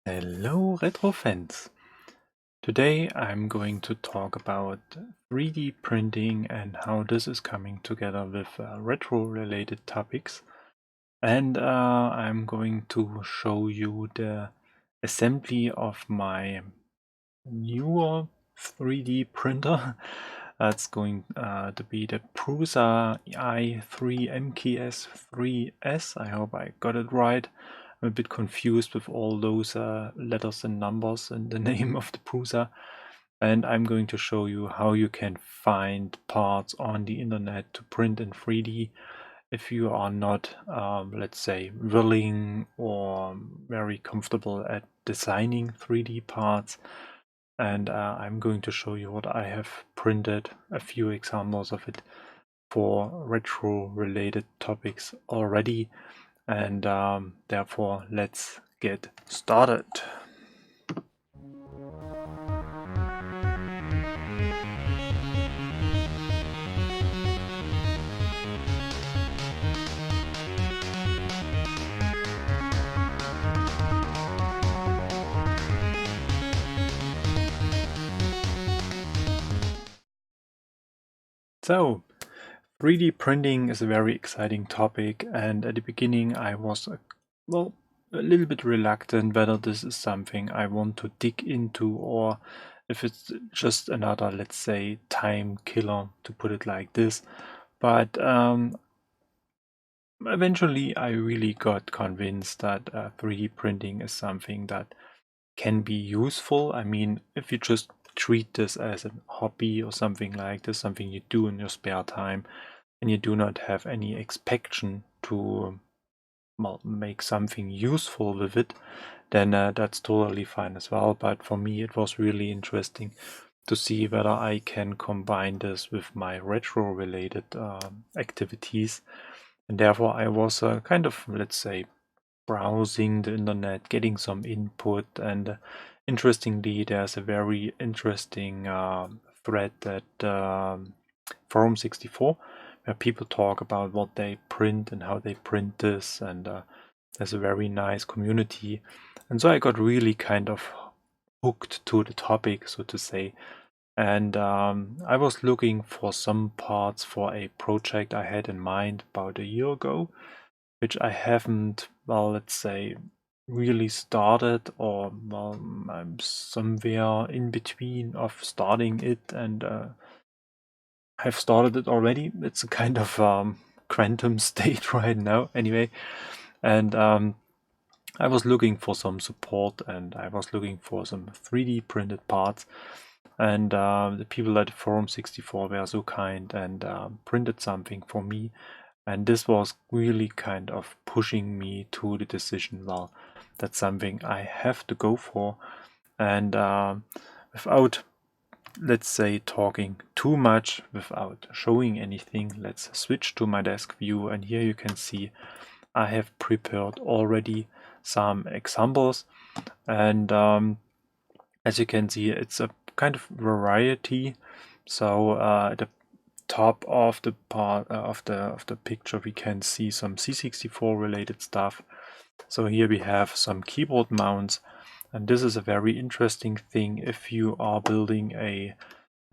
Hello retro fans! Today I'm going to talk about 3D printing and how this is coming together with retro related topics, and I'm going to show you the assembly of my newer 3D printer. That's going to be the Prusa i3 MK3S. I hope I got it right. I'm a bit confused with all those letters and numbers and the name of the Prusa. And I'm going to show you how you can find parts on the internet to print in 3D if you are not, let's say, willing or very comfortable at designing 3D parts. And I'm going to show you what I have printed, a few examples of it for retro related topics already. And therefore, let's get started. So, 3D printing is a very exciting topic, and at the beginning I was, a little bit reluctant whether this is something I want to dig into or if it's just another, let's say, time killer, to put it like this. But eventually I really got convinced that 3D printing is something that can be useful. I mean, if you just treat this as a hobby or something like this, something you do in your spare time, and you do not have any expectation to make something useful with it, then that's totally fine as well. But for me, it was really interesting to see whether I can combine this with my retro related activities. And therefore, I was kind of, let's say, browsing the internet, getting some input, and interestingly, there's a very interesting thread at Forum 64 where people talk about what they print and how they print this, and there's a very nice community. And so I got really kind of hooked to the topic, so to say. And I was looking for some parts for a project I had in mind about a year ago, which I haven't, let's say, really started, or I'm somewhere in between of starting it and have started it already. It's a kind of quantum state right now anyway. And I was looking for some support, and I was looking for some 3D printed parts. And the people at Forum 64 were so kind and printed something for me. And this was really kind of pushing me to the decision, well, that's something I have to go for. And without, let's say, talking too much, without showing anything, let's switch to my desk view. And here you can see I have prepared already some examples. And as you can see, it's a kind of variety. So at the top of the part of the picture, we can see some C64 related stuff. So here we have some keyboard mounts, and this is a very interesting thing if you are building a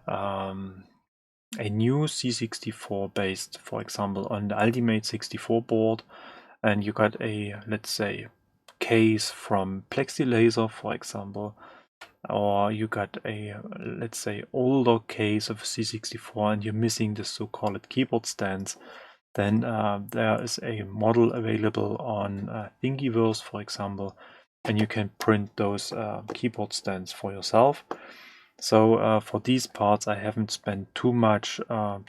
new C64 based, for example, on the Ultimate 64 board, and you got a, let's say, case from Plexilaser, for example, or you got a, let's say, older case of C64 and you're missing the so-called keyboard stands, then there is a model available on Thingiverse, for example, and you can print those keyboard stands for yourself. So for these parts, I haven't spent too much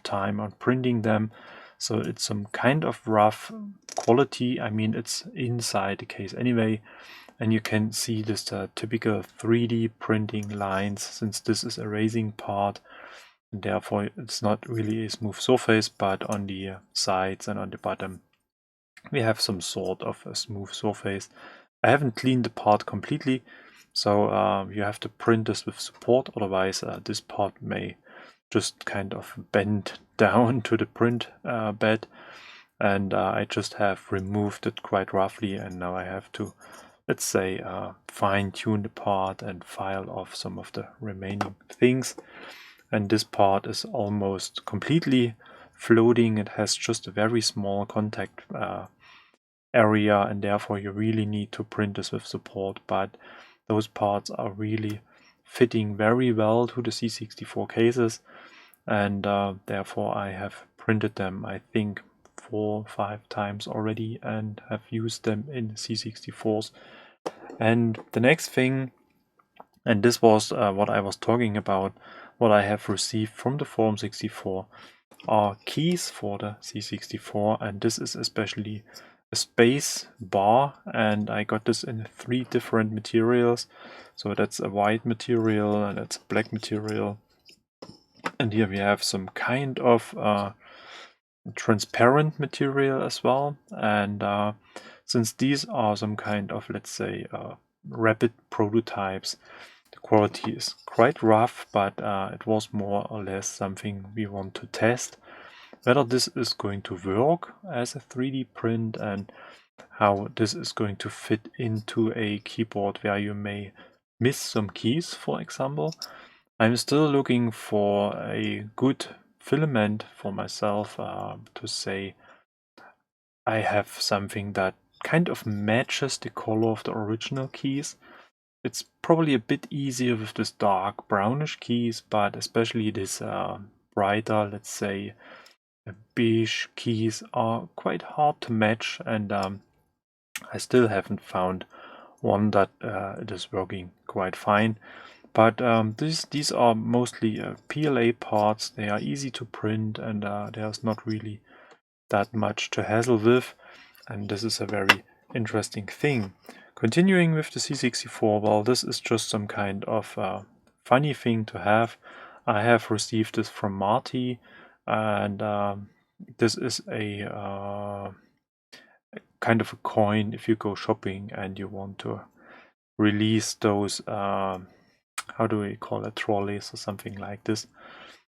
time on printing them. So it's some kind of rough quality. I mean, it's inside the case anyway. And you can see this typical 3D printing lines, since this is a raising part. And therefore, it's not really a smooth surface, but on the sides and on the bottom, we have some sort of a smooth surface. I haven't cleaned the part completely, so you have to print this with support, otherwise this part may just kind of bend down to the print bed. And I just have removed it quite roughly, and now I have to let's say, fine-tune the part and file off some of the remaining things. And this part is almost completely floating. It has just a very small contact area, and therefore you really need to print this with support, but those parts are really fitting very well to the C64 cases, and therefore I have printed them, I think, 4 or 5 times already and have used them in C64s. And the next thing, and this was what I was talking about, what I have received from the Forum 64 are keys for the C64, and this is especially a space bar, and I got this in 3 different materials. So that's a white material and that's a black material, and here we have some kind of transparent material as well. And since these are some kind of, let's say, rapid prototypes, the quality is quite rough, but it was more or less something we want to test, whether this is going to work as a 3D print and how this is going to fit into a keyboard where you may miss some keys, for example. I'm still looking for a good filament for myself to say I have something that kind of matches the color of the original keys. It's probably a bit easier with this dark brownish keys, but especially this brighter, let's say, beige keys are quite hard to match, and I still haven't found one that it is working quite fine. But these are mostly PLA parts. They are easy to print, and there's not really that much to hassle with, and this is a very interesting thing. Continuing with the C64, well, this is just some kind of funny thing to have. I have received this from Marty, and this is a kind of a coin if you go shopping and you want to release those, how do we call it, trolleys or something like this.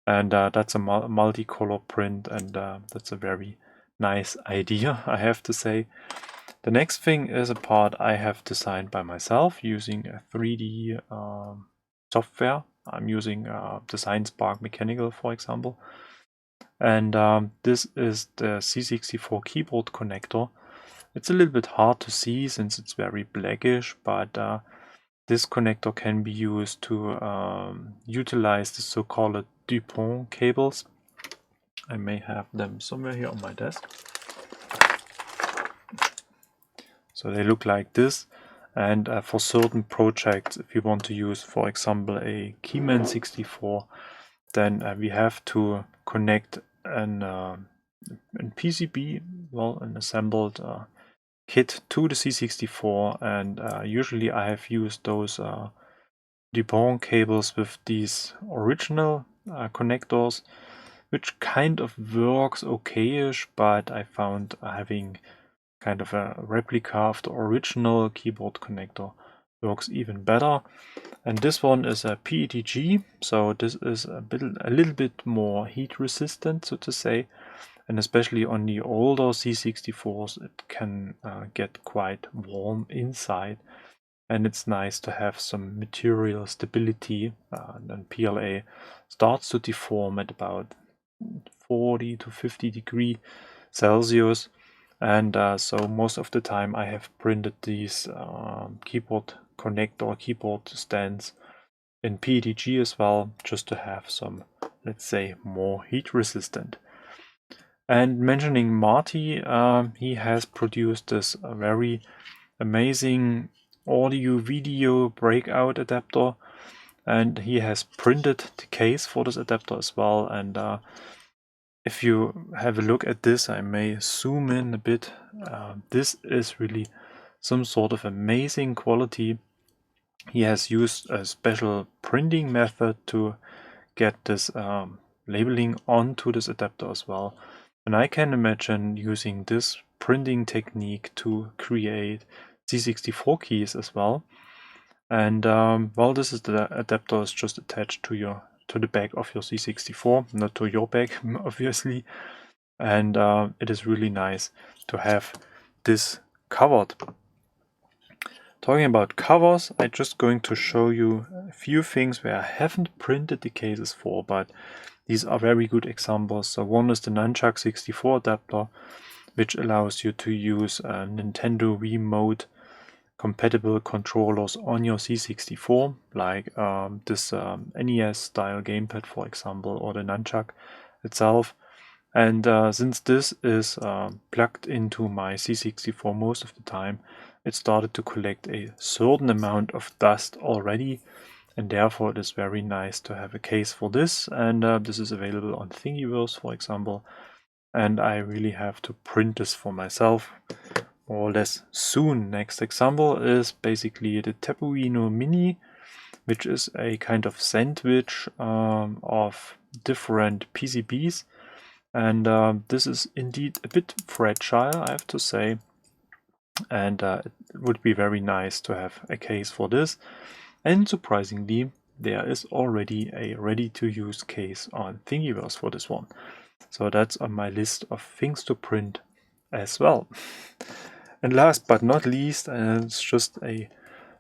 And that's a multicolor print, and that's a very nice idea, I have to say. The next thing is a part I have designed by myself using a 3D software. I'm using Design Spark Mechanical, for example. And this is the C64 keyboard connector. It's a little bit hard to see since it's very blackish, but this connector can be used to utilize the so-called DuPont cables. I may have them somewhere here on my desk. So they look like this, and for certain projects, if you want to use, for example, a Keyman 64, then we have to connect an PCB, well, an assembled kit to the C64, and usually I have used those DuPont cables with these original connectors, which kind of works okayish, but I found having kind of a replica of the original keyboard connector works even better. And this one is a PETG, so this is a little bit more heat resistant, so to say, and especially on the older C64s it can get quite warm inside, and it's nice to have some material stability. And PLA starts to deform at about 40 to 50 degrees Celsius, and so most of the time I have printed these keyboard connector, keyboard stands in PETG as well, just to have some, let's say, more heat resistant. And mentioning Marty, he has produced this very amazing audio video breakout adapter, and he has printed the case for this adapter as well. And if you have a look at this, I may zoom in a bit. This is really some sort of amazing quality. He has used a special printing method to get this labeling onto this adapter as well. And I can imagine using this printing technique to create C64 keys as well. And well, this is the adapter is just attached to the back of your C64, not to your back, obviously. And it is really nice to have this covered. Talking about covers, I'm just going to show you a few things where I haven't printed the cases for, but these are very good examples. So one is the Nunchuck 64 adapter, which allows you to use Nintendo Remote compatible controllers on your C64, like this NES style gamepad, for example, or the Nunchuck itself. And since this is plugged into my C64 most of the time, it started to collect a certain amount of dust already, and therefore it is very nice to have a case for this. And this is available on Thingiverse, for example, and I really have to print this for myself more or less soon. Next example is basically the Tabuino Mini, which is a kind of sandwich of different PCBs. And this is indeed a bit fragile, I have to say, and it would be very nice to have a case for this. And surprisingly, there is already a ready-to-use case on Thingiverse for this one. So that's on my list of things to print as well. And last but not least, and it's just a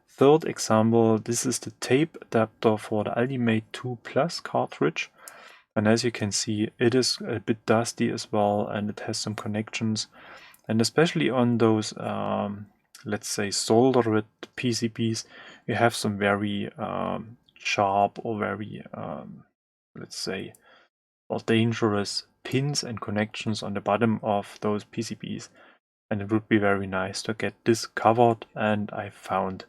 third example, this is the tape adapter for the Ultimate 2 Plus cartridge. And as you can see, it is a bit dusty as well, and it has some connections. And especially on those, let's say, soldered PCBs, you have some very sharp or very, let's say, or dangerous pins and connections on the bottom of those PCBs. And it would be very nice to get this covered, and I found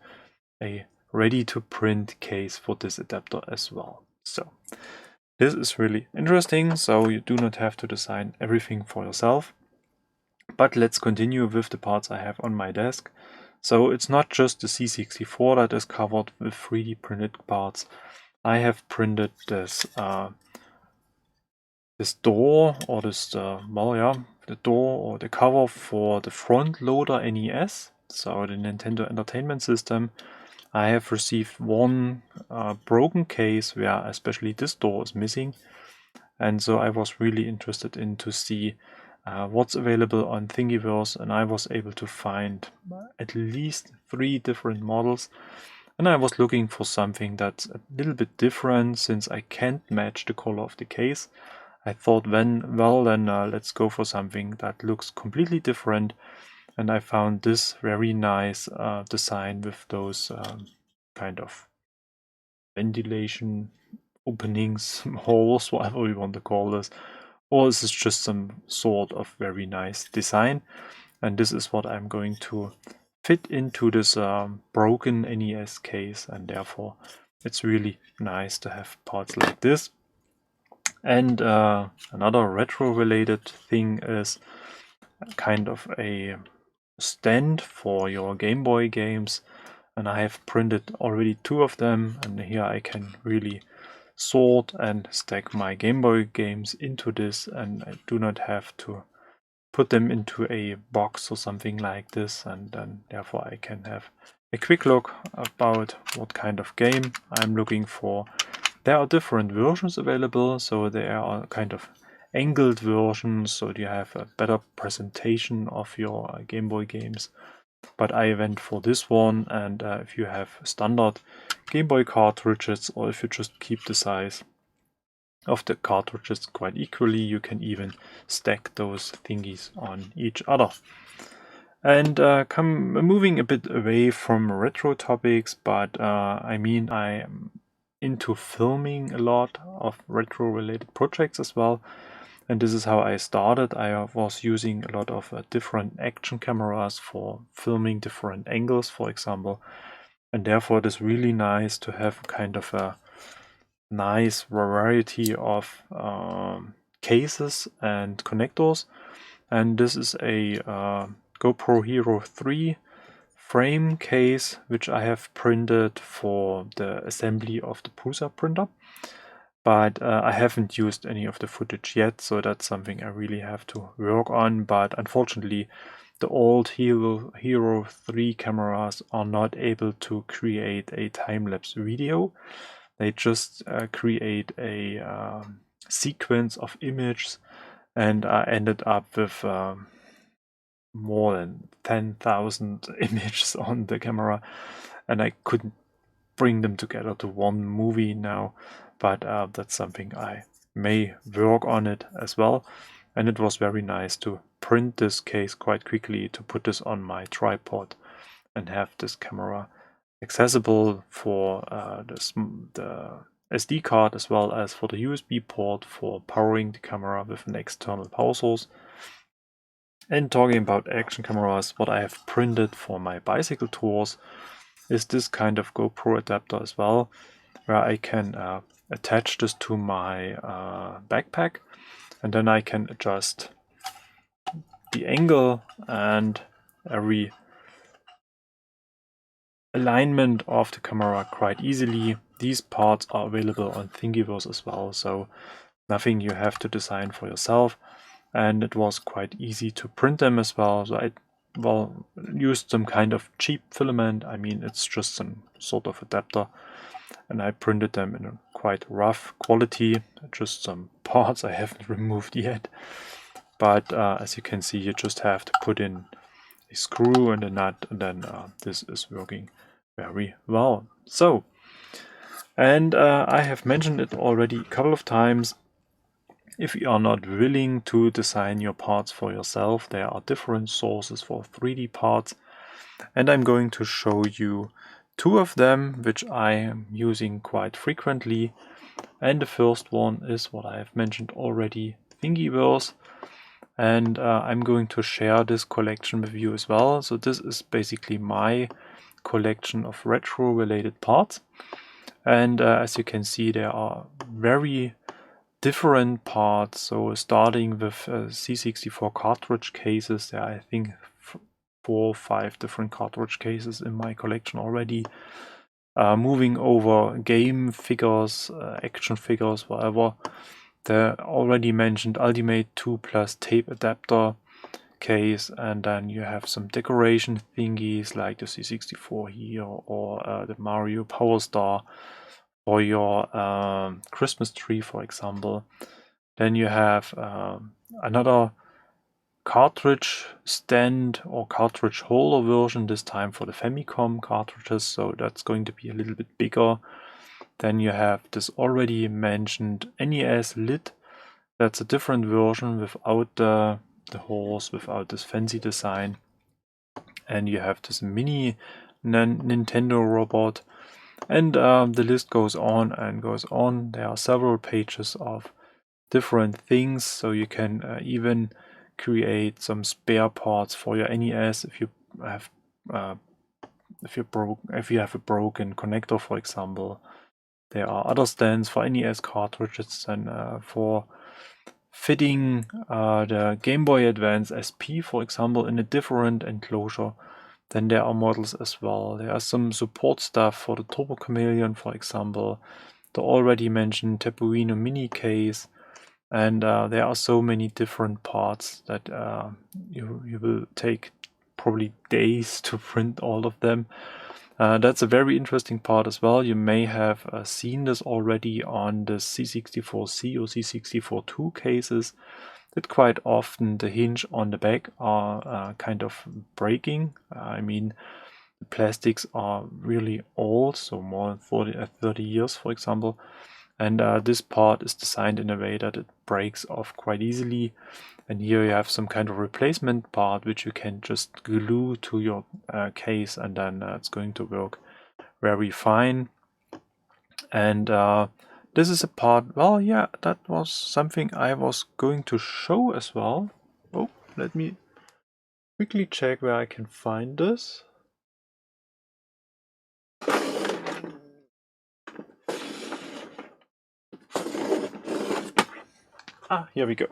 a ready-to-print case for this adapter as well. So this is really interesting, so you do not have to design everything for yourself. But let's continue with the parts I have on my desk. So it's not just the C64 that is covered with 3D printed parts. I have printed this this door, or this the door or the cover for the front loader NES, so the Nintendo Entertainment System. I have received one broken case where especially this door is missing, and so I was really interested in to see what's available on Thingiverse, and I was able to find at least 3 different models, and I was looking for something that's a little bit different since I can't match the color of the case. I thought then let's go for something that looks completely different, and I found this very nice design with those kind of ventilation openings, holes, whatever we want to call this, or is this just some sort of very nice design? And this is what I'm going to fit into this broken NES case, and therefore it's really nice to have parts like this. And another retro related thing is kind of a stand for your Game Boy games, and I have printed already 2 of them, and here I can really sort and stack my Game Boy games into this, and I do not have to put them into a box or something like this, and then therefore I can have a quick look about what kind of game I'm looking for. There are different versions available, so there are kind of angled versions, so you have a better presentation of your Game Boy games. But I went for this one, and if you have standard Game Boy cartridges, or if you just keep the size of the cartridges quite equally, you can even stack those thingies on each other. And moving a bit away from retro topics, but I mean, I am into filming a lot of retro related projects as well. And this is how I started. I was using a lot of different action cameras for filming different angles, for example. And therefore it is really nice to have kind of a nice variety of cases and connectors. And this is a GoPro Hero 3 frame case, which I have printed for the assembly of the Prusa printer. But I haven't used any of the footage yet, so that's something I really have to work on. But unfortunately, the old Hero 3 cameras are not able to create a time-lapse video. They just create a sequence of images, and I ended up with more than 10,000 images on the camera, and I couldn't bring them together to one movie now, but that's something I may work on it as well. And it was very nice to print this case quite quickly, to put this on my tripod and have this camera accessible for the SD card as well as for the USB port for powering the camera with an external power source. And talking about action cameras, what I have printed for my bicycle tours is this kind of GoPro adapter as well, where I can attach this to my backpack, and then I can adjust the angle and every alignment of the camera quite easily. These parts are available on Thingiverse as well, so nothing you have to design for yourself, and it was quite easy to print them as well. So I used some kind of cheap filament. I mean, it's just some sort of adapter, and I printed them in a quite rough quality, just some parts I haven't removed yet. But as you can see, you just have to put in a screw and a nut, and then this is working very well. So, and I have mentioned it already a couple of times, if you are not willing to design your parts for yourself, there are different sources for 3D parts, and I'm going to show you two of them which I am using quite frequently. And the first one is what I have mentioned already, Thingiverse, and I'm going to share this collection with you as well. So this is basically my collection of retro related parts, and as you can see, there are very different parts. So starting with C64 cartridge cases, there are, I think, 4 or 5 different cartridge cases in my collection already. Moving over game figures, action figures, whatever. The already mentioned Ultimate 2 Plus tape adapter case, and then you have some decoration thingies like the C64 here, or the Mario Power Star for your Christmas tree, for example. Then you have another cartridge stand or cartridge holder version, this time for the Famicom cartridges, so that's going to be a little bit bigger. Then you have this already mentioned NES lid. That's a different version without the horse, without this fancy design. And you have this mini Nintendo robot. And the list goes on and goes on. There are several pages of different things, so you can even create some spare parts for your NES if you have if you have a broken connector, for example. There are other stands for NES cartridges and for fitting the Game Boy Advance SP, for example, in a different enclosure. Then there are models as well. There are some support stuff for the Turbo Chameleon, for example, the already mentioned Tabuino mini case, and there are so many different parts that you will take probably days to print all of them. That's a very interesting part as well. You may have seen this already on the C64C or C64-2 cases, that quite often the hinge on the back are kind of breaking. I mean, the plastics are really old, so more than 30 years, for example. And this part is designed in a way that it breaks off quite easily. And here you have some kind of replacement part which you can just glue to your case, and then it's going to work very fine. And this is a part, well, yeah, that was something I was going to show as well. Oh, let me quickly check where I can find this. Ah, here we go.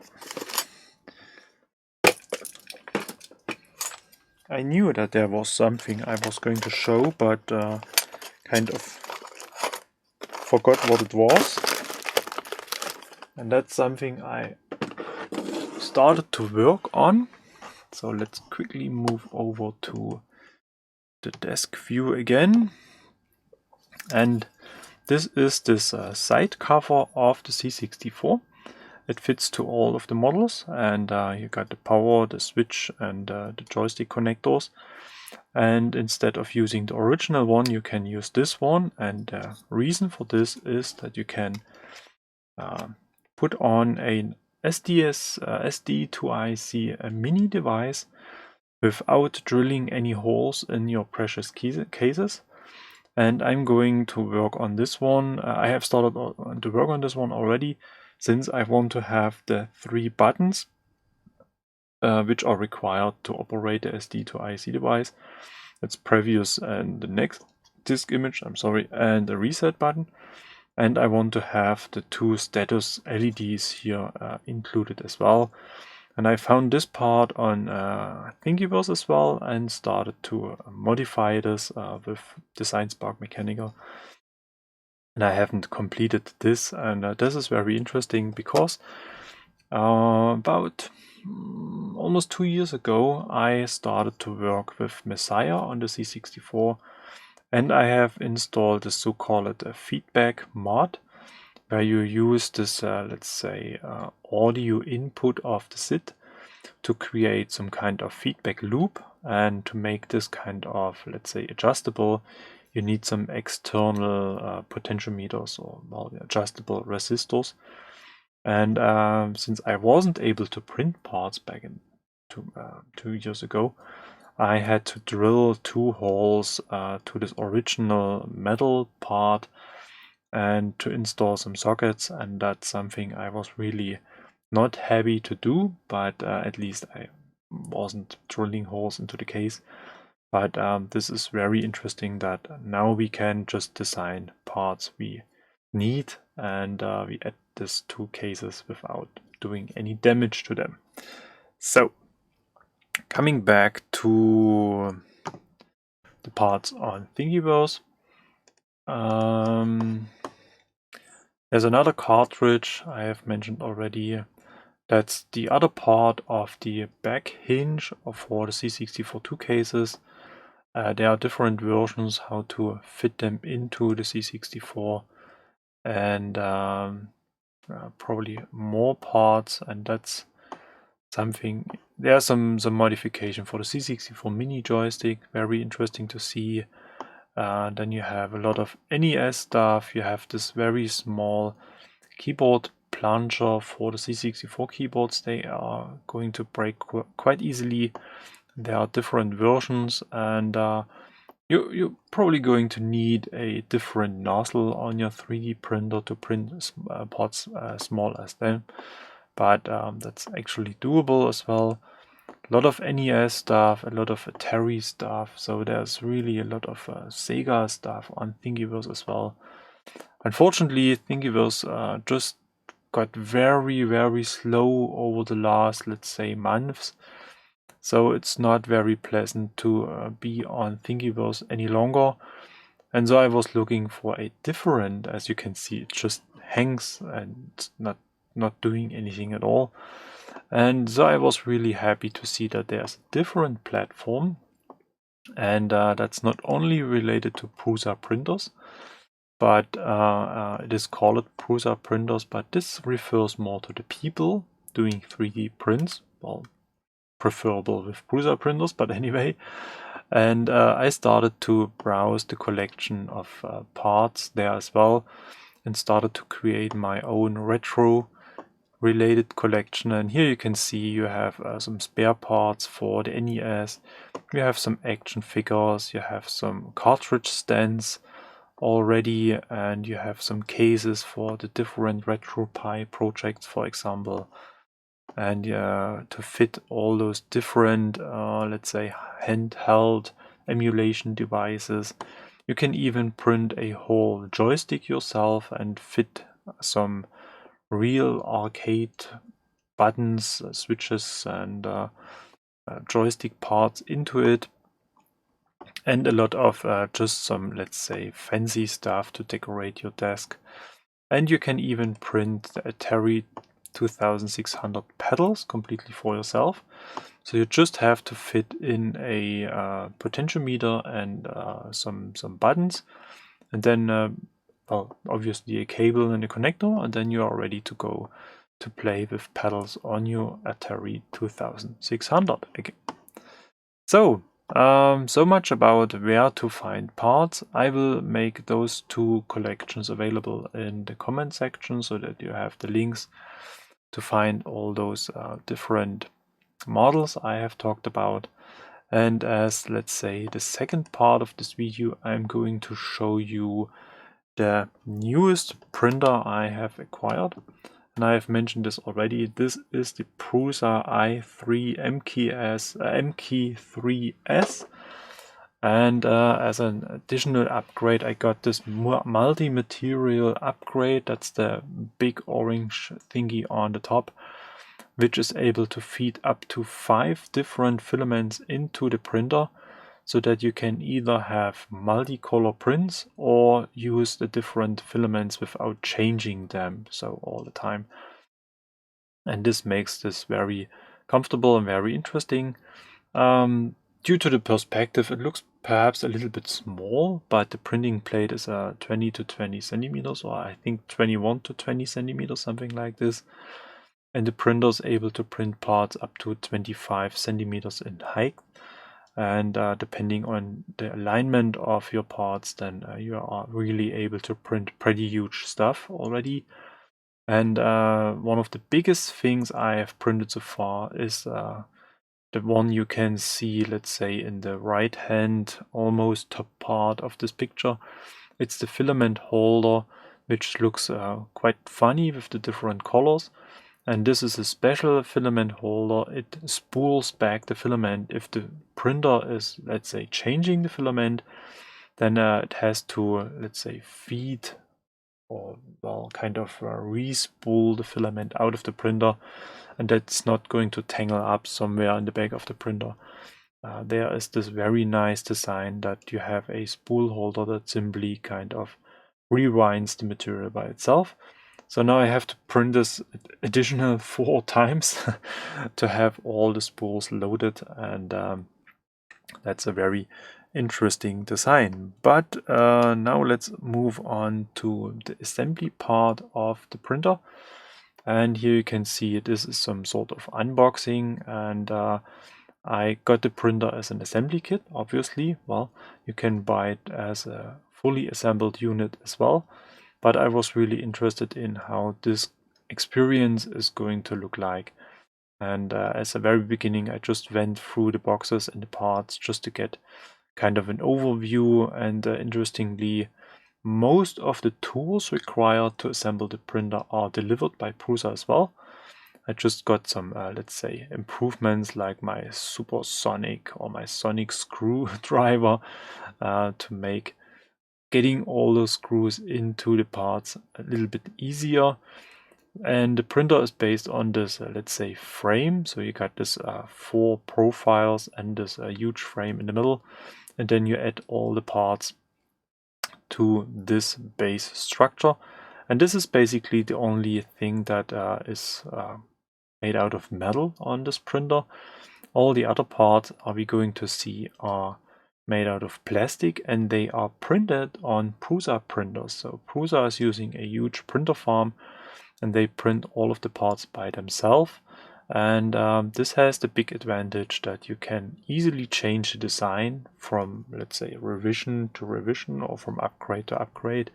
I knew that there was something I was going to show, but kind of forgot what it was. And that's something I started to work on. So let's quickly move over to the desk view again. And this is this side cover of the C64. It fits to all of the models, and you got the power, the switch, and the joystick connectors. And instead of using the original one, you can use this one. And the reason for this is that you can put on an SD2IC mini device without drilling any holes in your precious cases. And I'm going to work on this one. I have started to work on this one already, since I want to have the 3 buttons which are required to operate the SD2IC device. It's previous and the next disk image, and the reset button. And I want to have the 2 status LEDs here included as well. And I found this part on Thingiverse as well and started to modify this with Design Spark Mechanical. And I haven't completed this, and this is very interesting because about almost 2 years ago I started to work with Messiah on the C64, and I have installed the so-called feedback mod, where you use this, let's say, audio input of the SID to create some kind of feedback loop. And to make this kind of, let's say, adjustable, you need some external potentiometers or adjustable resistors. And since I wasn't able to print parts back in 2 years ago, I had to drill 2 holes to this original metal part and to install some sockets, and that's something I was really not happy to do, but at least I wasn't drilling holes into the case. But this is very interesting that now we can just design parts we need, and we add these 2 cases without doing any damage to them. So, coming back to the parts on Thingiverse, there's another cartridge I have mentioned already. That's the other part of the back hinge for the C64-2 cases. There are different versions how to fit them into the C64, and probably more parts, and that's something. There's some modification for the C64 mini joystick, very interesting to see. Then you have a lot of NES stuff. You have this very small keyboard plunger for the C64 keyboards. They are going to break quite easily. There are different versions, and you're probably going to need a different nozzle on your 3D printer to print parts small as them, but that's actually doable as well. A lot of NES stuff, a lot of Atari stuff, so there's really a lot of Sega stuff on Thingiverse as well. Unfortunately, Thingiverse just got very, very slow over the last, let's say, months. So it's not very pleasant to be on Thingiverse any longer. And so I was looking for a different, as you can see, it just hangs and not doing anything at all. And so I was really happy to see that there's a different platform. And that's not only related to Prusa printers, but it is called Prusa printers, but this refers more to the people doing 3D prints. Well, preferable with Prusa printers, but anyway. And I started to browse the collection of parts there as well, and started to create my own retro related collection. And here you can see you have some spare parts for the NES, you have some action figures, you have some cartridge stands already, and you have some cases for the different RetroPie projects, for example. And to fit all those different, let's say, handheld emulation devices, you can even print a whole joystick yourself and fit some real arcade buttons, switches, and joystick parts into it, and a lot of just some, let's say, fancy stuff to decorate your desk. And you can even print the Atari 2600 pedals completely for yourself. So you just have to fit in a potentiometer and some buttons, and then well, obviously a cable and a connector, and then you are ready to go. to play with pedals on your Atari 2600 again. So, so much about where to find parts. I will make those two collections available in the comment section so that you have the links to find all those different models I have talked about. And as, let's say, the second part of this video, I'm going to show you the newest printer I have acquired. And I have mentioned this already. This is the Prusa i3 MK3S. And as an additional upgrade, I got this multi-material upgrade. That's the big orange thingy on the top, which is able to feed up to 5 different filaments into the printer, so that you can either have multicolor prints or use the different filaments without changing them so all the time. And this makes this very comfortable and very interesting. Due to the perspective, it looks perhaps a little bit small, but the printing plate is 20 to 20 centimeters, or I think 21 to 20 centimeters, something like this. And the printer is able to print parts up to 25 centimeters in height. And depending on the alignment of your parts, then you are really able to print pretty huge stuff already. And one of the biggest things I have printed so far is the one you can see, let's say, in the right hand almost top part of this picture. It's the filament holder, which looks quite funny with the different colors. And this is a special filament holder. It spools back the filament. If the printer is, let's say, changing the filament, then it has to, let's say, feed or, well, kind of re-spool the filament out of the printer, and that's not going to tangle up somewhere in the back of the printer. There is this very nice design that you have a spool holder that simply kind of rewinds the material by itself. So now I have to print this additional 4 times to have all the spools loaded, and that's a very interesting design. But now let's move on to the assembly part of the printer. And here you can see this is some sort of unboxing, and I got the printer as an assembly kit, obviously. Well, you can buy it as a fully assembled unit as well. But I was really interested in how this experience is going to look like. And as a very beginning, I just went through the boxes and the parts just to get kind of an overview. And interestingly, most of the tools required to assemble the printer are delivered by Prusa as well. I just got some, let's say, improvements like my supersonic or my sonic screwdriver to make getting all those screws into the parts a little bit easier. And the printer is based on this, let's say, frame. So you got this 4 profiles and this huge frame in the middle. And then you add all the parts to this base structure. And this is basically the only thing that is made out of metal on this printer. All the other parts we going to see are made out of plastic, and they are printed on Prusa printers. So Prusa is using a huge printer farm, and they print all of the parts by themselves. And this has the big advantage that you can easily change the design from, let's say, revision to revision or from upgrade to upgrade.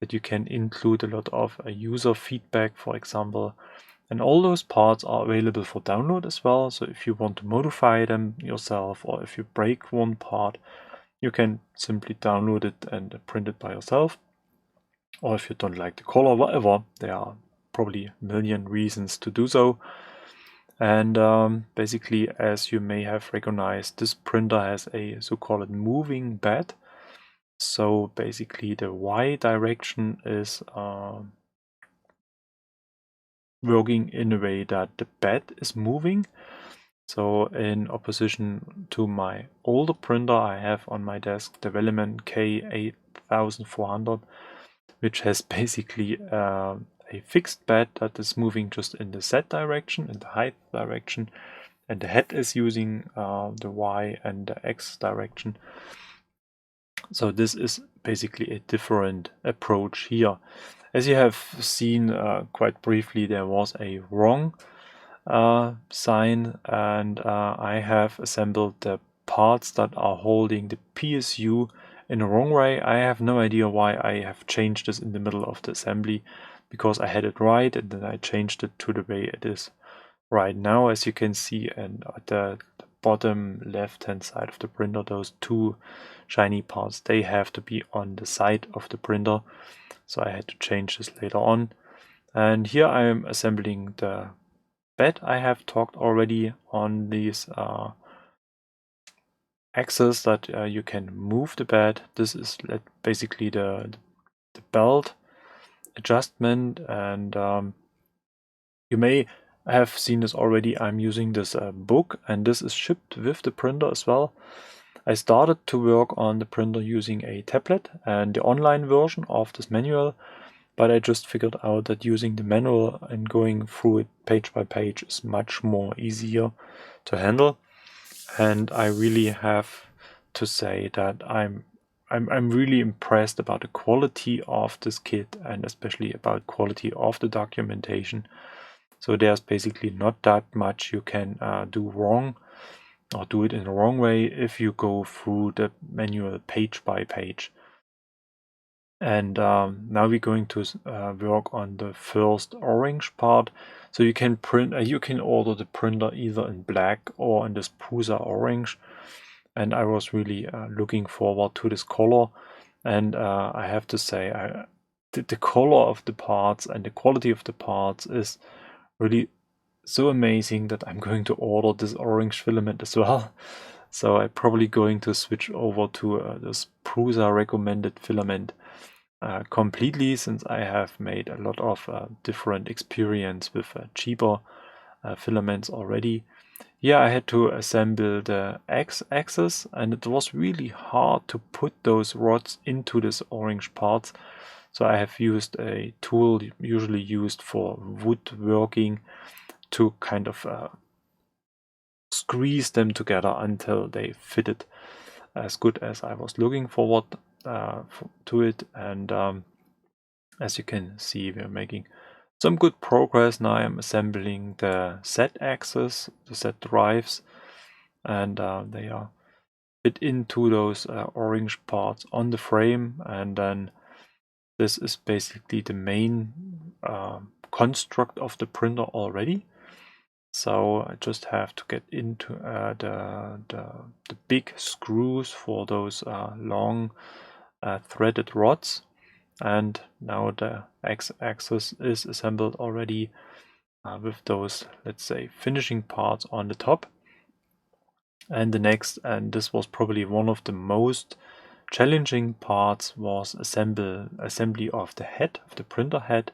That you can include a lot of user feedback, for example. And all those parts are available for download as well. So if you want to modify them yourself, or if you break one part, you can simply download it and print it by yourself. Or if you don't like the color, whatever, there are probably a million reasons to do so. And basically, as you may have recognized, this printer has a so-called moving bed. So basically the Y direction is working in a way that the bed is moving. So in opposition to my older printer I have on my desk, the Veliman K8400, which has basically a fixed bed that is moving just in the Z direction, in the height direction, and the head is using the Y and the X direction. So this is basically a different approach here. As you have seen quite briefly, there was a wrong sign, and I have assembled the parts that are holding the PSU in the wrong way. I have no idea why I have changed this in the middle of the assembly, because I had it right and then I changed it to the way it is right now. As you can see, and at the bottom left hand side of the printer, those two shiny parts, they have to be on the side of the printer, so I had to change this later on. And here I am assembling the bed. I have talked already on these axes that you can move the bed. This is basically the belt adjustment, and you may have seen this already. I'm using this book, and this is shipped with the printer as well. I started to work on the printer using a tablet and the online version of this manual, but I just figured out that using the manual and going through it page by page is much more easier to handle. And I really have to say that I'm really impressed about the quality of this kit, and especially about quality of the documentation. So there's basically not that much you can do wrong or do it in the wrong way if you go through the manual page by page. And now we're going to work on the first orange part. So you can print, you can order the printer either in black or in this Prusa orange. And I was really looking forward to this color. And I have to say, the color of the parts and the quality of the parts is really so amazing that I'm going to order this orange filament as well. So I'm probably going to switch over to this Prusa recommended filament completely, since I have made a lot of different experience with cheaper filaments already. Yeah, I had to assemble the X-axis, and it was really hard to put those rods into this orange parts. So I have used a tool usually used for woodworking to kind of squeeze them together until they fitted as good as I was looking forward to it. And as you can see, we're making some good progress. Now I'm assembling the Z axis, the Z drives, and they are fit into those orange parts on the frame. And then this is basically the main construct of the printer already. So I just have to get into the big screws for those long threaded rods. And now the X-axis is assembled already with those, let's say, finishing parts on the top. And the next, and this was probably one of the most challenging parts, was assembly of the head, of the printer head.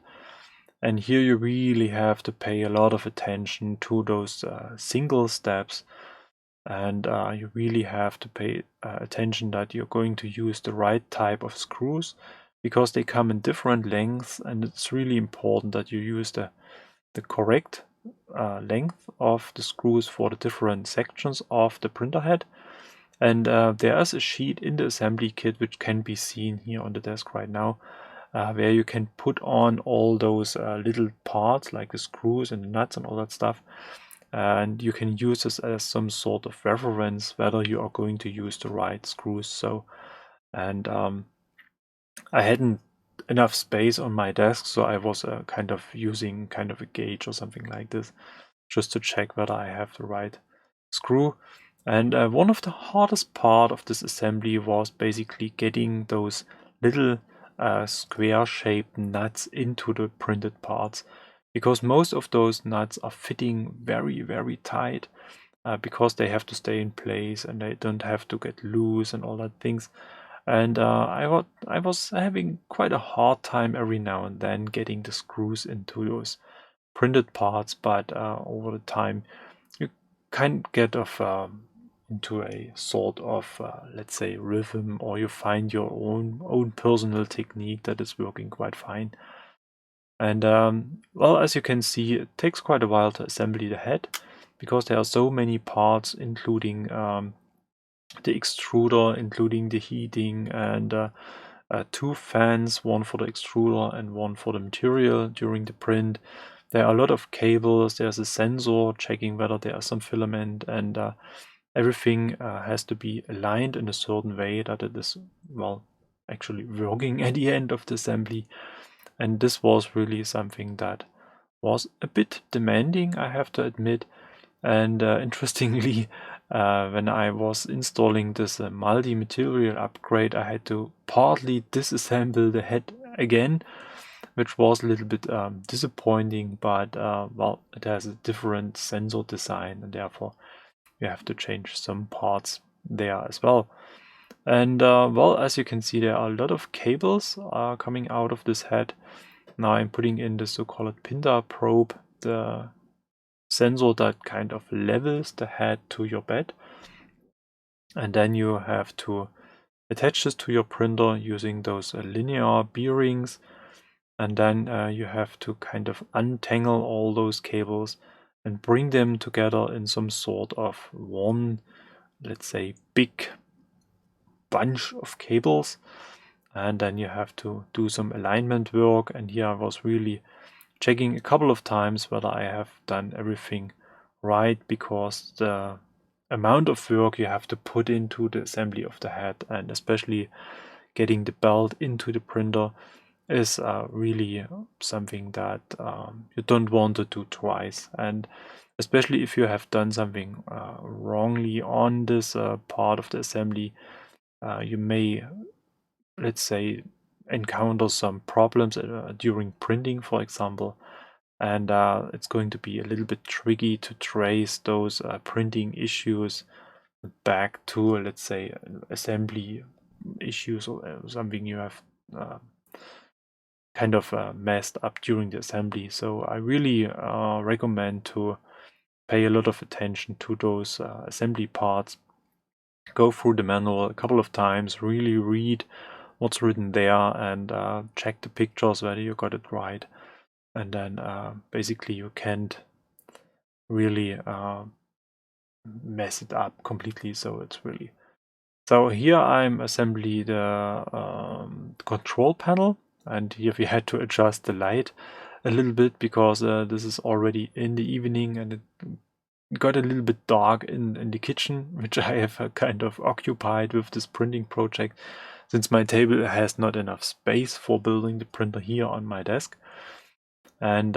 And here you really have to pay a lot of attention to those single steps, and you really have to pay attention that you're going to use the right type of screws, because they come in different lengths, and it's really important that you use the correct length of the screws for the different sections of the printer head. And there is a sheet in the assembly kit which can be seen here on the desk right now, where you can put on all those little parts like the screws and the nuts and all that stuff. And you can use this as some sort of reference whether you are going to use the right screws. So, and I hadn't enough space on my desk, so I was kind of using kind of a gauge or something like this, just to check whether I have the right screw. And one of the hardest part of this assembly was basically getting those little square-shaped nuts into the printed parts, because most of those nuts are fitting very, very tight, because they have to stay in place and they don't have to get loose and all that things. And I was having quite a hard time every now and then getting the screws into those printed parts, but over the time you kind of get into a sort of let's say rhythm, or you find your own personal technique that is working quite fine. And well, as you can see, it takes quite a while to assemble the head, because there are so many parts, including the extruder, including the heating, and 2 fans, one for the extruder and one for the material during the print. There are a lot of cables, there's a sensor checking whether there are some filament, and everything has to be aligned in a certain way that it is, well, actually working at the end of the assembly. And this was really something that was a bit demanding, I have to admit. And interestingly, when I was installing this multi-material upgrade, I had to partly disassemble the head again, which was a little bit disappointing, but well, it has a different sensor design, and therefore you have to change some parts there as well. And well, as you can see, there are a lot of cables coming out of this head. Now I'm putting in the so-called Pinda probe, the sensor that kind of levels the head to your bed. And then you have to attach this to your printer using those linear bearings. And then you have to kind of untangle all those cables and bring them together in some sort of one, let's say, big bunch of cables. And then you have to do some alignment work. And here I was really checking a couple of times whether I have done everything right, because the amount of work you have to put into the assembly of the head, and especially getting the belt into the printer, is really something that you don't want to do twice. And especially if you have done something wrongly on this part of the assembly, you may, let's say, encounter some problems during printing, for example. And it's going to be a little bit tricky to trace those printing issues back to, let's say, assembly issues or something you have kind of messed up during the assembly. So I really recommend to pay a lot of attention to those assembly parts. Go through the manual a couple of times, really read what's written there, and check the pictures whether you got it right. And then basically you can't really mess it up completely. So it's really... So here I'm assembling the control panel, and here we had to adjust the light a little bit because this is already in the evening and it got a little bit dark in the kitchen, which I have kind of occupied with this printing project, since my table has not enough space for building the printer here on my desk. And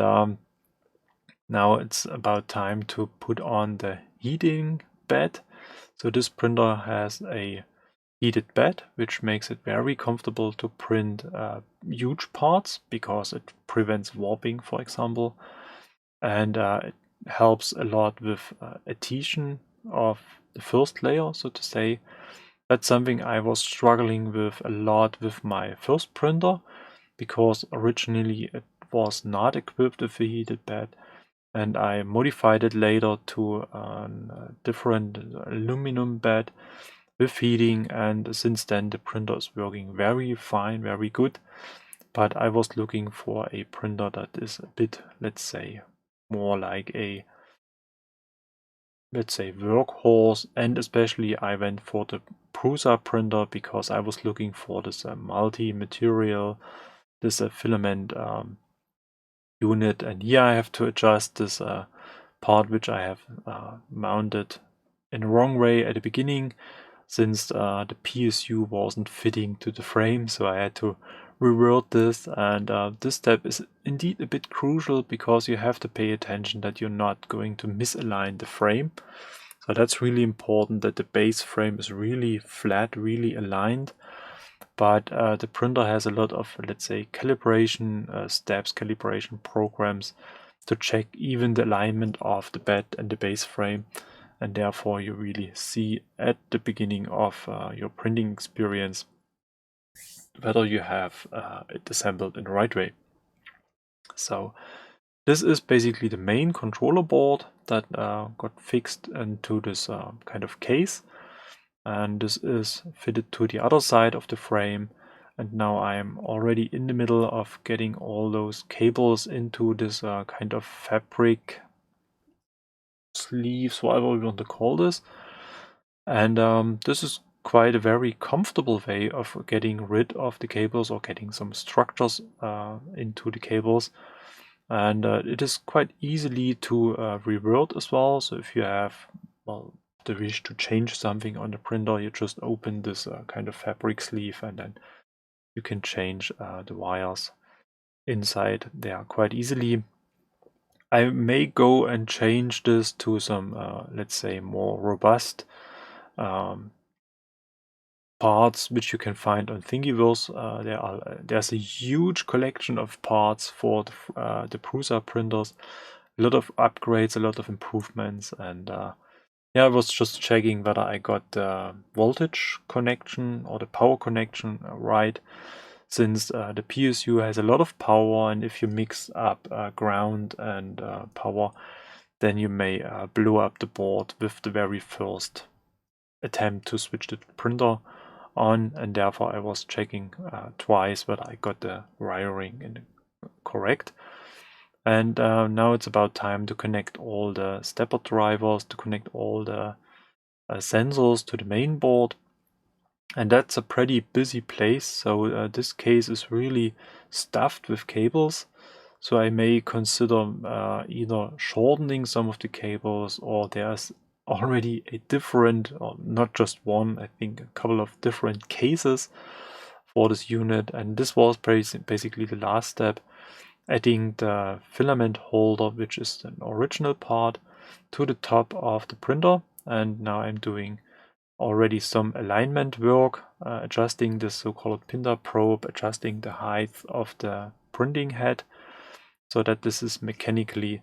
now it's about time to put on the heating bed. So this printer has a heated bed, which makes it very comfortable to print huge parts because it prevents warping, for example. And it helps a lot with adhesion of the first layer, so to say. That's something I was struggling with a lot with my first printer, because originally it was not equipped with a heated bed, and I modified it later to a different aluminum bed with heating, and since then the printer is working very fine, very good. But I was looking for a printer that is a bit, let's say, more like a, let's say, workhorse, and especially I went for the Prusa printer because I was looking for this multi-material, this filament unit. And here I have to adjust this part which I have mounted in the wrong way at the beginning, since the PSU wasn't fitting to the frame, so I had to revert this. And this step is indeed a bit crucial because you have to pay attention that you're not going to misalign the frame. So that's really important, that the base frame is really flat, really aligned. But the printer has a lot of, let's say, calibration steps, calibration programs to check even the alignment of the bed and the base frame. And therefore you really see at the beginning of your printing experience whether you have it assembled in the right way. So this is basically the main controller board that got fixed into this kind of case, and this is fitted to the other side of the frame. And now I'm already in the middle of getting all those cables into this kind of fabric sleeves, whatever we want to call this. And this is quite a very comfortable way of getting rid of the cables or getting some structures into the cables. And it is quite easily to revert as well. So if you have, well, the wish to change something on the printer, you just open this kind of fabric sleeve, and then you can change the wires inside there quite easily. I may go and change this to some, let's say, more robust parts which you can find on Thingiverse. There's a huge collection of parts for the Prusa printers. A lot of upgrades, a lot of improvements, and yeah, I was just checking whether I got the voltage connection or the power connection right, since the PSU has a lot of power, and if you mix up ground and power, then you may blow up the board with the very first attempt to switch the printer on, and therefore I was checking twice whether I got the wiring correct. And now it's about time to connect all the stepper drivers, to connect all the sensors to the main board. And that's a pretty busy place, so this case is really stuffed with cables. So I may consider either shortening some of the cables, or there's already a different, or not just one, I think a couple of different cases for this unit. And this was basically the last step, adding the filament holder, which is an original part, to the top of the printer. And now I'm doing already some alignment work, adjusting the so-called pinda probe, adjusting the height of the printing head so that this is mechanically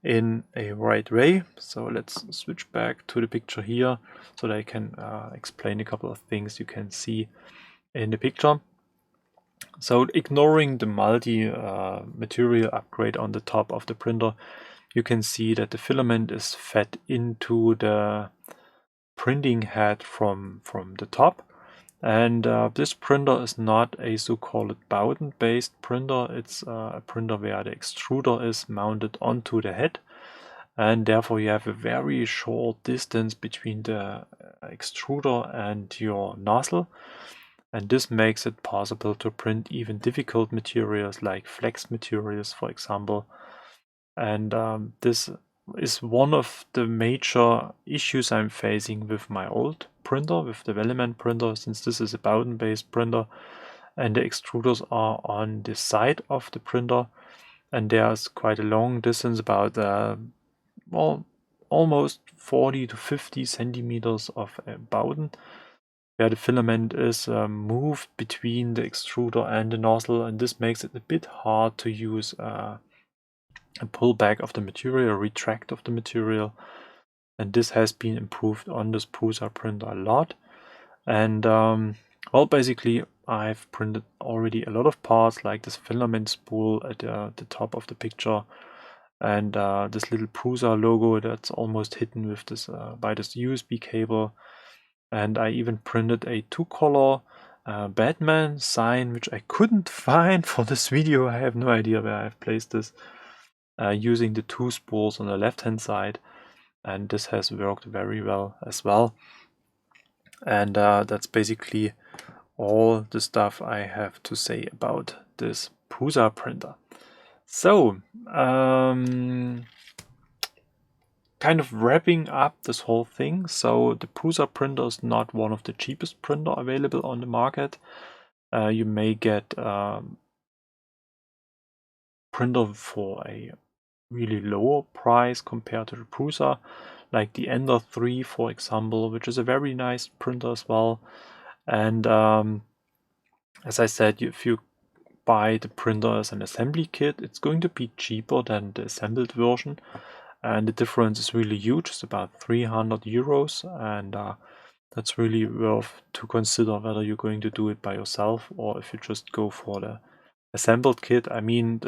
in a right way. So let's switch back to the picture here so that I can explain a couple of things you can see in the picture. So ignoring the multi-material upgrade on the top of the printer, you can see that the filament is fed into the printing head from the top. And this printer is not a so-called Bowden-based printer. It's a printer where the extruder is mounted onto the head, and therefore you have a very short distance between the extruder and your nozzle. And this makes it possible to print even difficult materials like flex materials, for example. And this is one of the major issues I'm facing with my old printer, with the Veliman printer, since this is a Bowden-based printer and the extruders are on the side of the printer, and there's quite a long distance, about well, almost 40 to 50 centimeters of Bowden, where the filament is moved between the extruder and the nozzle, and this makes it a bit hard to use a pull back of the material, retract of the material. And this has been improved on this Prusa printer a lot. And well, basically I've printed already a lot of parts, like this filament spool at the top of the picture, and this little Prusa logo that's almost hidden with this by this USB cable. And I even printed a two-color Batman sign, which I couldn't find for this video. I have no idea where I've placed this, using the two spools on the left-hand side. And this has worked very well as well. And that's basically all the stuff I have to say about this Prusa printer. So, kind of wrapping up this whole thing. So the Prusa printer is not one of the cheapest printer available on the market. You may get printer for a really lower price compared to the Prusa, like the Ender 3, for example, which is a very nice printer as well. And as I said, if you buy the printer as an assembly kit, it's going to be cheaper than the assembled version. And the difference is really huge. It's about 300 euros, and that's really worth to consider whether you're going to do it by yourself or if you just go for the assembled kit. I mean,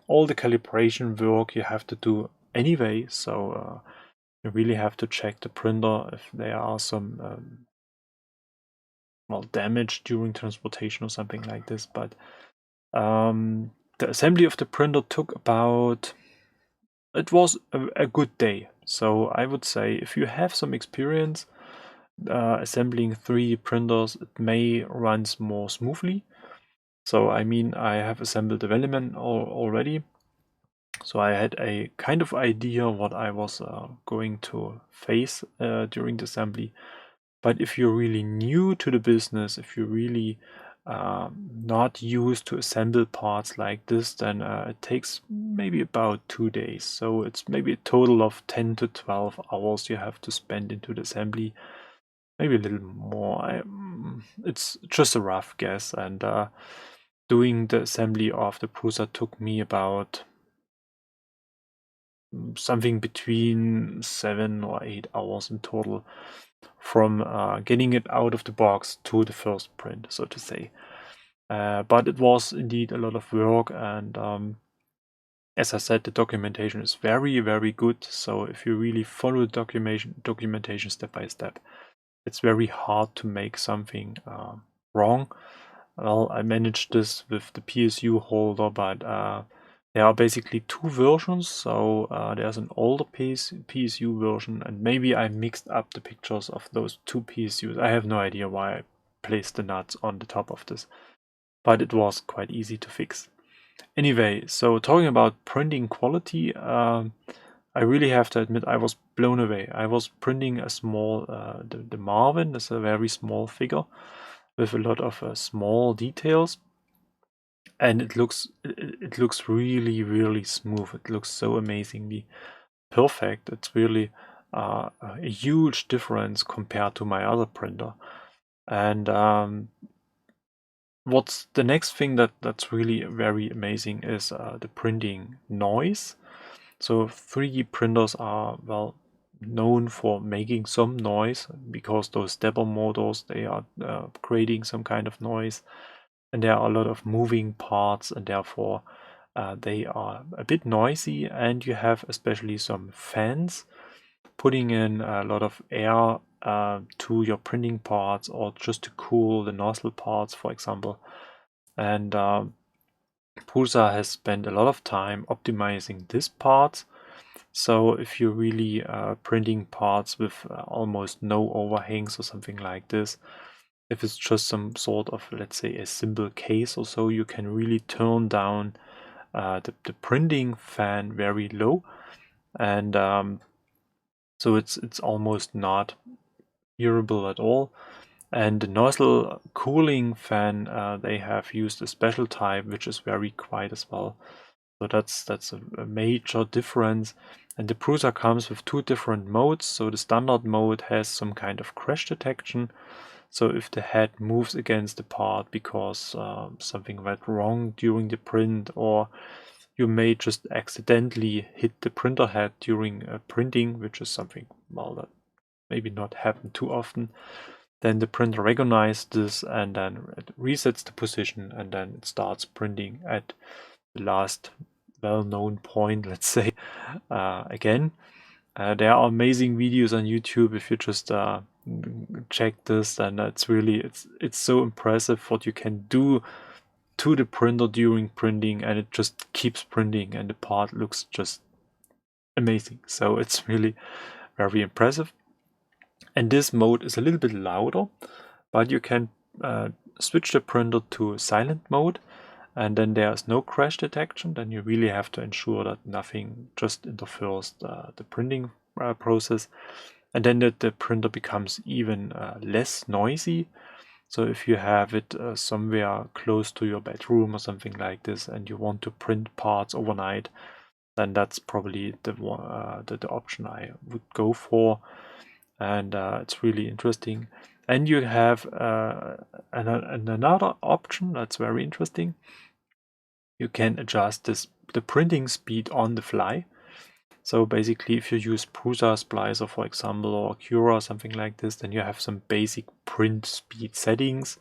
all the calibration work you have to do anyway, so you really have to check the printer if there are some well, damage during transportation or something like this. But the assembly of the printer took about, it was a good day. So I would say if you have some experience assembling 3D printers, it may run more smoothly. So I mean, I have assembled the element already, so I had a kind of idea what I was going to face during the assembly. But if you're really new to the business, if you're really not used to assemble parts like this, then it takes maybe about 2 days. So it's maybe a total of 10 to 12 hours you have to spend into the assembly. Maybe a little more. It's just a rough guess. And doing the assembly of the Prusa took me about something between 7 or 8 hours in total, from getting it out of the box to the first print, so to say. But it was indeed a lot of work, and as I said, the documentation is very, very good. So if you really follow the documentation step by step, it's very hard to make something wrong. Well, I managed this with the PSU holder, but there are basically two versions. So there's an older PSU version, and maybe I mixed up the pictures of those two PSUs. I have no idea why I placed the nuts on the top of this, but it was quite easy to fix. Anyway, so talking about printing quality, I really have to admit I was blown away. I was printing a small, the Marvin is a very small figure with a lot of small details, and it looks really, really smooth. It looks so amazingly perfect. It's really a huge difference compared to my other printer. And what's the next thing that's really very amazing is the printing noise. So 3D printers are, well, known for making some noise, because those stepper motors, they are creating some kind of noise, and there are a lot of moving parts, and therefore they are a bit noisy, and you have especially some fans putting in a lot of air to your printing parts, or just to cool the nozzle parts, for example. And Prusa has spent a lot of time optimizing this part. So if you're really printing parts with almost no overhangs or something like this, if it's just some sort of, let's say, a simple case or so, you can really turn down the printing fan very low, and so it's almost not hearable at all. And the nozzle cooling fan, they have used a special type which is very quiet as well. So that's a major difference. And the Prusa comes with two different modes. So the standard mode has some kind of crash detection. So if the head moves against the part because something went wrong during the print, or you may just accidentally hit the printer head during printing, which is something, well, that maybe not happen too often, then the printer recognizes this, and then it resets the position, and then it starts printing at the last well-known point, let's say, again. There are amazing videos on YouTube. If you just check this, and it's so impressive what you can do to the printer during printing, and it just keeps printing, and the part looks just amazing. So it's really very impressive. And this mode is a little bit louder, but you can switch the printer to silent mode, and then there's no crash detection. Then you really have to ensure that nothing just interferes the printing process, and then the printer becomes even less noisy. So if you have it somewhere close to your bedroom or something like this, and you want to print parts overnight, then that's probably the option I would go for. And it's really interesting. And you have another option that's very interesting. You can adjust the printing speed on the fly. So basically, if you use Prusa Splicer, for example, or Cura or something like this, then you have some basic print speed settings,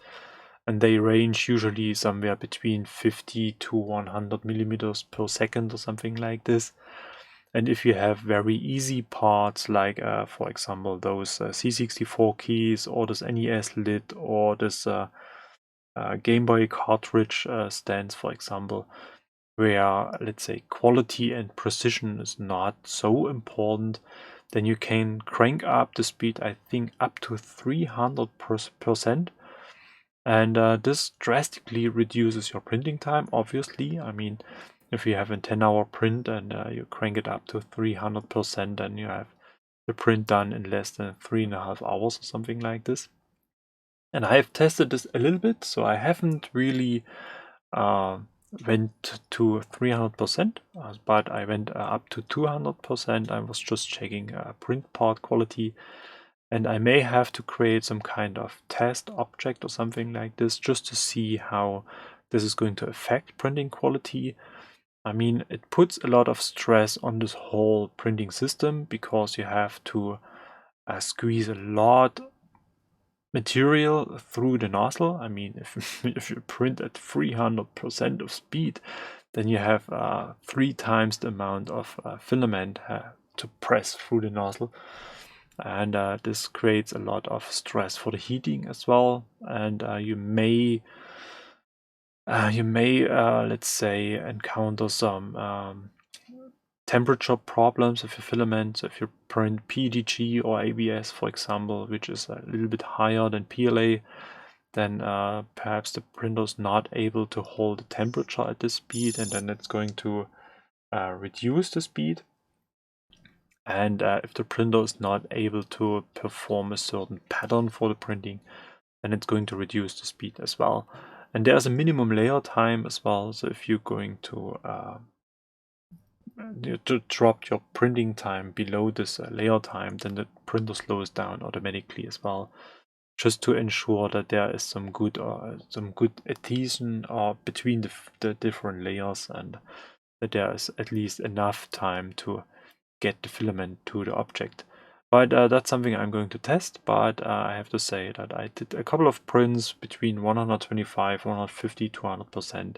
and they range usually somewhere between 50 to 100 millimeters per second or something like this. And if you have very easy parts, like for example those C64 keys, or this NES lid, or this Game Boy cartridge stands, for example, where, let's say, quality and precision is not so important, then you can crank up the speed, I think, up to 300%. And this drastically reduces your printing time, obviously. I mean, if you have a 10-hour print and you crank it up to 300%, then you have the print done in less than 3.5 hours or something like this. And I have tested this a little bit, so I haven't really went to 300%, but I went up to 200%. I was just checking print part quality, and I may have to create some kind of test object or something like this just to see how this is going to affect printing quality. I mean, it puts a lot of stress on this whole printing system because you have to squeeze a lot material through the nozzle. I mean, if you print at 300% of speed, then you have 3 times the amount of filament to press through the nozzle. And this creates a lot of stress for the heating as well. And you may, let's say, encounter some temperature problems with your filament. So if you print PETG or ABS, for example, which is a little bit higher than PLA, then perhaps the printer is not able to hold the temperature at this speed, and then it's going to reduce the speed. And if the printer is not able to perform a certain pattern for the printing, then it's going to reduce the speed as well. And there's a minimum layer time as well. So if you're going to drop your printing time below this layer time, then the printer slows down automatically as well, just to ensure that there is some good adhesion between the different layers, and that there is at least enough time to get the filament to the object. But that's something I'm going to test. But I have to say that I did a couple of prints between 125, 150, 200%.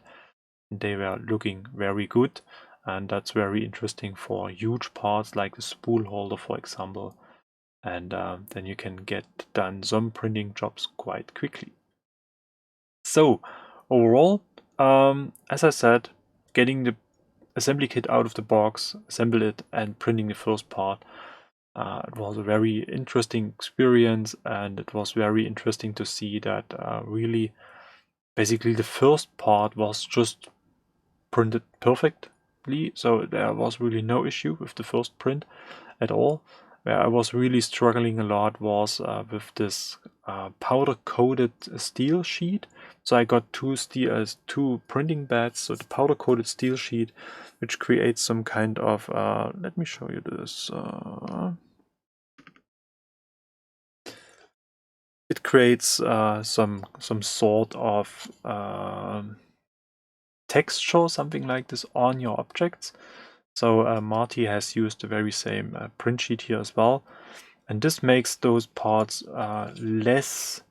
They were looking very good, and that's very interesting for huge parts like the spool holder, for example. And then you can get done some printing jobs quite quickly. So overall, as I said, getting the assembly kit out of the box, assemble it, and printing the first part, it was a very interesting experience, and it was very interesting to see that really basically the first part was just printed perfectly, so there was really no issue with the first print at all. Where I was really struggling a lot was with this powder coated steel sheet. So I got two printing beds, so the powder coated steel sheet, which creates some kind of let me show you this. It creates some sort of texture, something like this, on your objects. So Marty has used the very same print sheet here as well, and this makes those parts less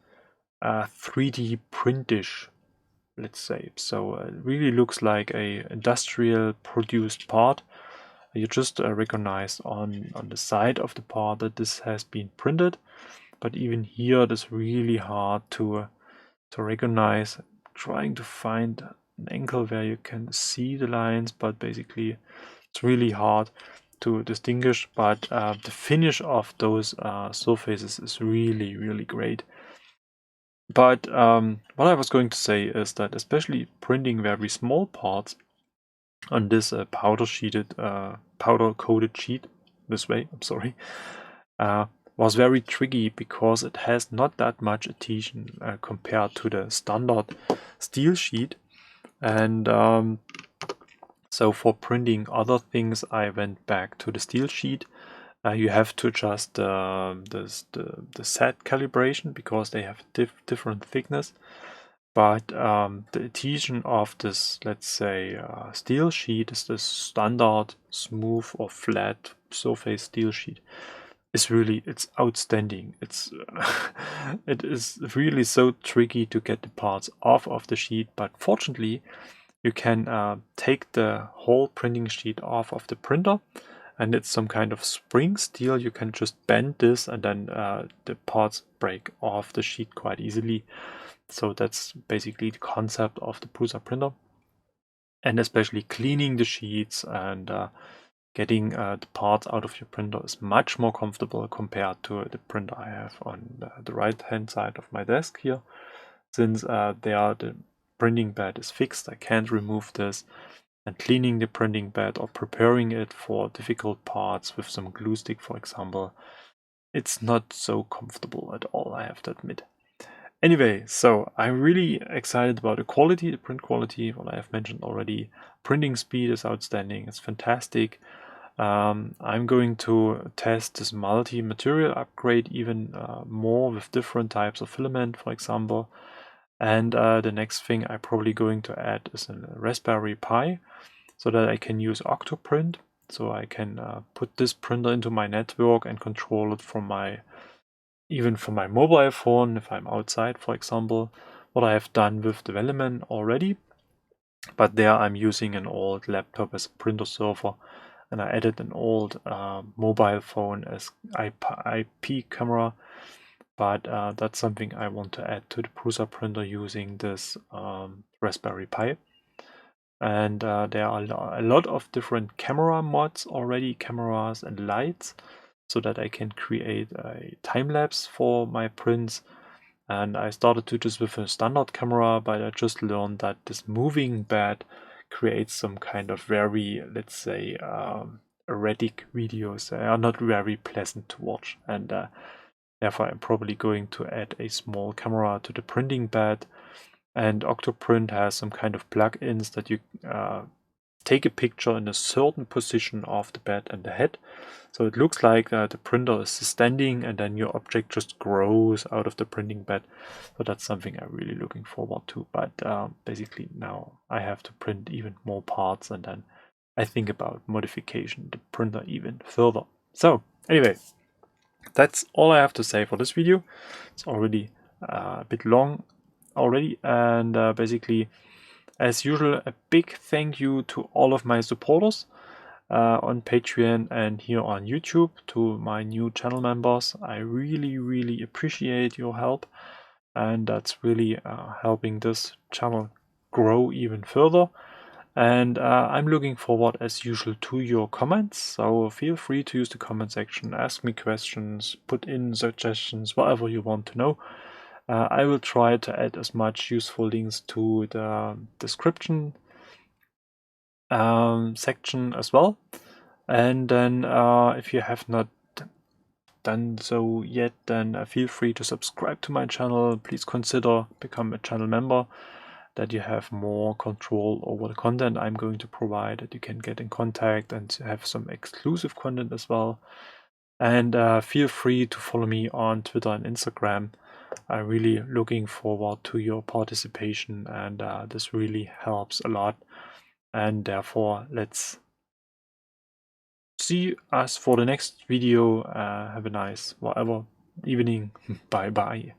3D printish, let's say. So it really looks like a industrial produced part. You just recognize on the side of the part that this has been printed, but even here it is really hard to recognize. Trying to find an angle where you can see the lines, but basically it's really hard to distinguish. But the finish of those surfaces is really, really great. But what I was going to say is that especially printing very small parts on this powder coated sheet, this way, I'm sorry, was very tricky because it has not that much adhesion compared to the standard steel sheet. And so for printing other things, I went back to the steel sheet. You have to adjust the set calibration because they have different thickness. But the adhesion of this, let's say, steel sheet is the standard smooth or flat surface steel sheet. It's outstanding. It is really so tricky to get the parts off of the sheet, but fortunately you can take the whole printing sheet off of the printer, and it's some kind of spring steel. You can just bend this, and then the parts break off the sheet quite easily. So that's basically the concept of the Prusa printer, and especially cleaning the sheets and getting the parts out of your printer is much more comfortable compared to the printer I have on the right hand side of my desk here. Since the printing bed is fixed, I can't remove this, and cleaning the printing bed or preparing it for difficult parts with some glue stick, for example, it's not so comfortable at all, I have to admit. Anyway, so I'm really excited about the quality, the print quality, what I have mentioned already. Printing speed is outstanding, it's fantastic. I'm going to test this multi-material upgrade even more with different types of filament, for example. And the next thing I'm probably going to add is a Raspberry Pi, so that I can use Octoprint. So I can put this printer into my network and control it from even from my mobile phone if I'm outside, for example. What I have done with development already, but there I'm using an old laptop as a printer server, and I added an old mobile phone as IP camera. But that's something I want to add to the Prusa printer using this Raspberry Pi. And there are a lot of different camera mods already, cameras and lights, so that I can create a time lapse for my prints. And I started to just with a standard camera, but I just learned that this moving bed creates some kind of very, let's say, erratic videos. They are not very pleasant to watch, and therefore I'm probably going to add a small camera to the printing bed. And Octoprint has some kind of plugins that you take a picture in a certain position of the bed and the head. So it looks like the printer is standing, and then your object just grows out of the printing bed. So that's something I'm really looking forward to. But basically now I have to print even more parts, and then I think about modification the printer even further. So anyway, that's all I have to say for this video. It's already a bit long already, and basically, as usual, a big thank you to all of my supporters on Patreon and here on YouTube, to my new channel members. I really appreciate your help, and that's really helping this channel grow even further. And I'm looking forward, as usual, to your comments. So feel free to use the comment section, ask me questions, put in suggestions, whatever you want to know. I will try to add as much useful links to the description section as well. And then if you have not done so yet, then feel free to subscribe to my channel. Please consider become a channel member, that you have more control over the content I'm going to provide, that you can get in contact and have some exclusive content as well. And feel free to follow me on Twitter and Instagram. I'm really looking forward to your participation, and this really helps a lot. And therefore, let's see us for the next video. Have a nice whatever evening. Bye bye.